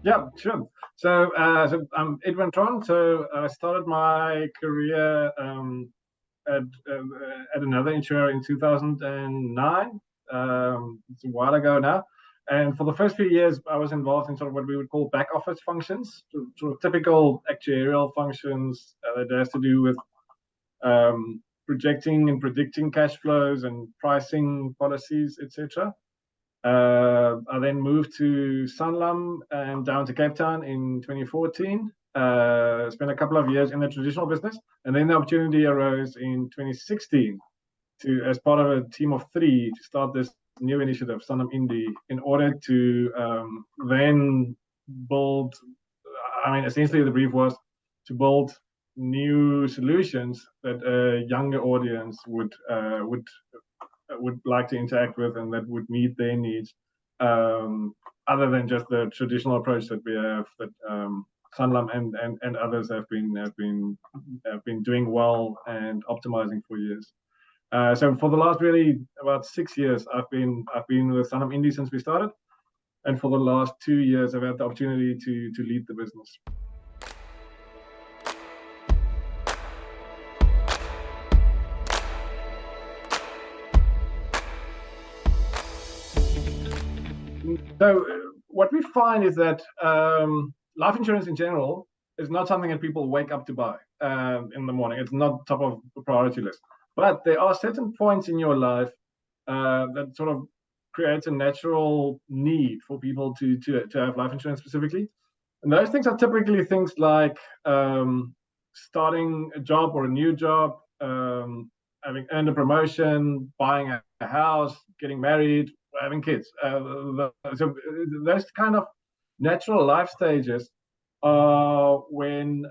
Yeah, sure. So I'm Edwin. So I started my career at at another insurer in 2009. It's a while ago now. And for the first few years, I was involved in sort of what we would call back office functions, sort of typical actuarial functions that has to do with projecting and predicting cash flows and pricing policies, etc. I then moved to Sanlam and down to Cape Town in 2014. Spent a couple of years in the traditional business, and then the opportunity arose in 2016 as part of a team of three, to start this new initiative, Sanlam Indie, in order to then build. I mean, essentially, the brief was to build new solutions that a younger audience would like to interact with and that would meet their needs, other than just the traditional approach that we have, that Sanlam and others have been doing well and optimizing for years. So for the last really about 6 years, I've been with Sanlam Indie since we started, and for the last 2 years, I've had the opportunity to lead the business. So what we find is that life insurance in general is not something that people wake up to buy in the morning. It's not top of the priority list. But there are certain points in your life that sort of creates a natural need for people to have life insurance specifically. And those things are typically things like starting a job or a new job, having earned a promotion, buying a house, getting married, having kids. So those kind of natural life stages are when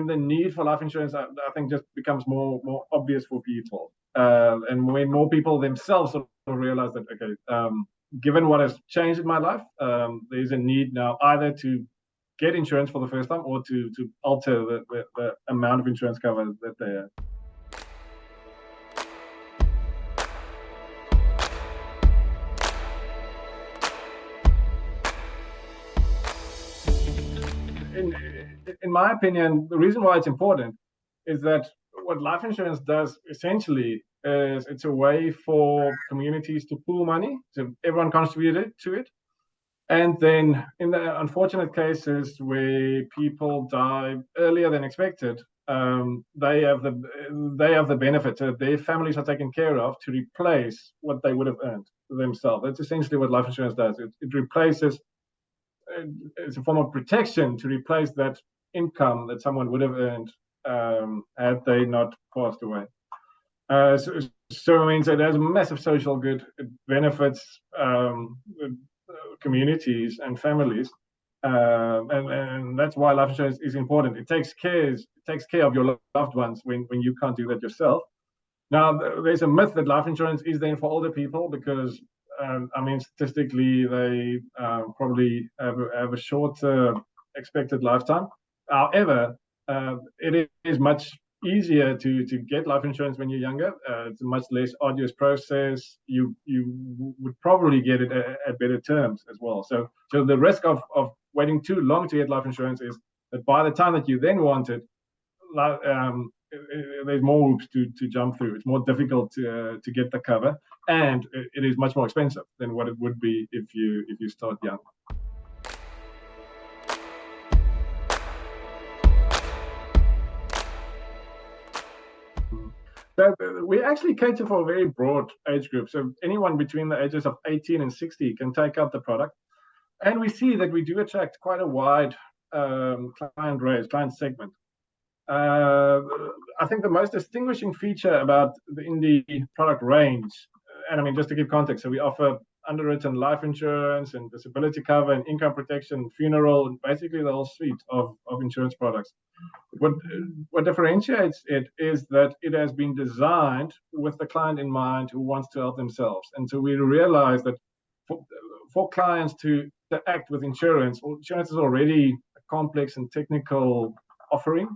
the need for life insurance, I think, just becomes more obvious for people, and when more people themselves sort of realize that, okay, given what has changed in my life, there's a need now either to get insurance for the first time or to alter the amount of insurance cover that they have. in in my opinion, the reason why it's important is that what life insurance does essentially is it's a way for communities to pool money, so everyone contributed to it, and then in the unfortunate cases where people die earlier than expected, they have the benefit that their families are taken care of to replace what they would have earned themselves. That's essentially what life insurance does. It replaces, it's a form of protection to replace that income that someone would have earned had they not passed away. So it means it has a massive social good. It benefits communities and families, and that's why life insurance is important. It takes care of your loved ones when you can't do that yourself. Now, there's a myth that life insurance is then for older people because, I mean, statistically, they probably have a shorter expected lifetime. However, it is much easier to get life insurance when you're younger. It's a much less arduous process. You would probably get it at better terms as well. So the risk of waiting too long to get life insurance is that by the time that you then want it, there's more hoops to jump through. It's more difficult to get the cover, and it is much more expensive than what it would be if you start young. So we actually cater for a very broad age group. So anyone between the ages of 18 and 60 can take up the product. And we see that we do attract quite a wide client segment. I think the most distinguishing feature about the Indie product range, and I mean, just to give context, so we offer underwritten life insurance and disability cover and income protection, funeral, and basically the whole suite of insurance products. What differentiates it is that it has been designed with the client in mind who wants to help themselves. And so we realize that for clients to act with insurance is already a complex and technical offering,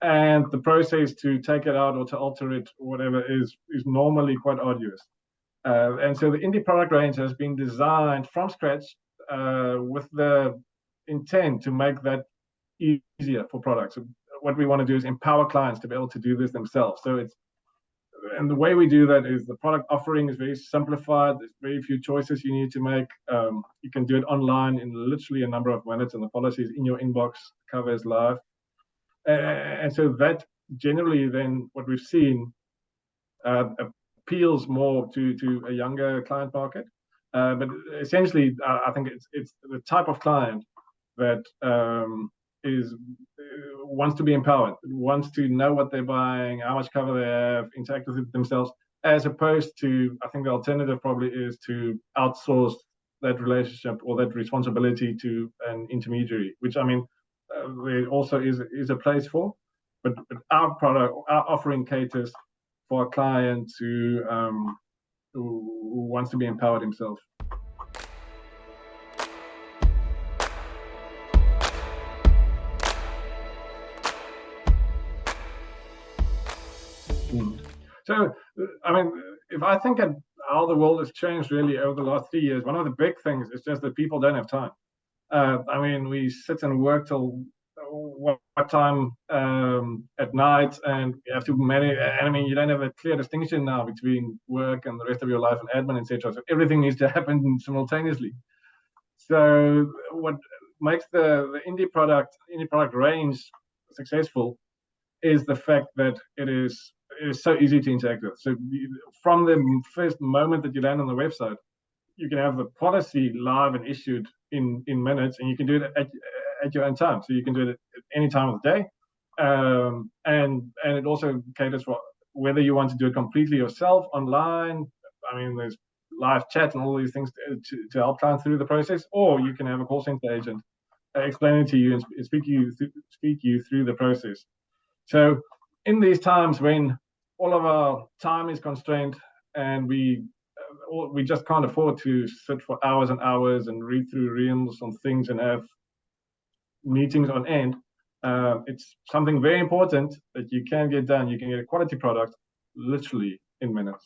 and the process to take it out or to alter it or whatever is normally quite arduous. And so the Indie product range has been designed from scratch with the intend to make that easier for products. So what we want to do is empower clients to be able to do this themselves. And the way we do that is the product offering is very simplified. There's very few choices you need to make. You can do it online in literally a number of minutes, and the policy is in your inbox, cover is live. And so that generally then what we've seen appeals more to a younger client market. But essentially, I think it's the type of client that wants to be empowered, wants to know what they're buying, how much cover they have, interact with it themselves, as opposed to, I think the alternative probably is to outsource that relationship or that responsibility to an intermediary, which I mean, there also is a place for. But our offering caters for a client who wants to be empowered himself. So, I mean, if I think of how the world has changed really over the last 3 years, one of the big things is just that people don't have time. I mean, we sit and work till what time at night, and you have to manage. And I mean, you don't have a clear distinction now between work and the rest of your life and admin, etc. So everything needs to happen simultaneously. So what makes the indie product range successful is the fact that it is so easy to interact with. So from the first moment that you land on the website, you can have the policy live and issued in minutes, and you can do it at your own time. So you can do it at any time of the day, and it also caters for whether you want to do it completely yourself online. I mean, there's live chat and all these things to help clients through the process, or you can have a call center agent explain it to you and speak you through the process. So in these times when all of our time is constrained and we just can't afford to sit for hours and hours and read through reels on things and have meetings on end, it's something very important that you can get done. You can get a quality product literally in minutes.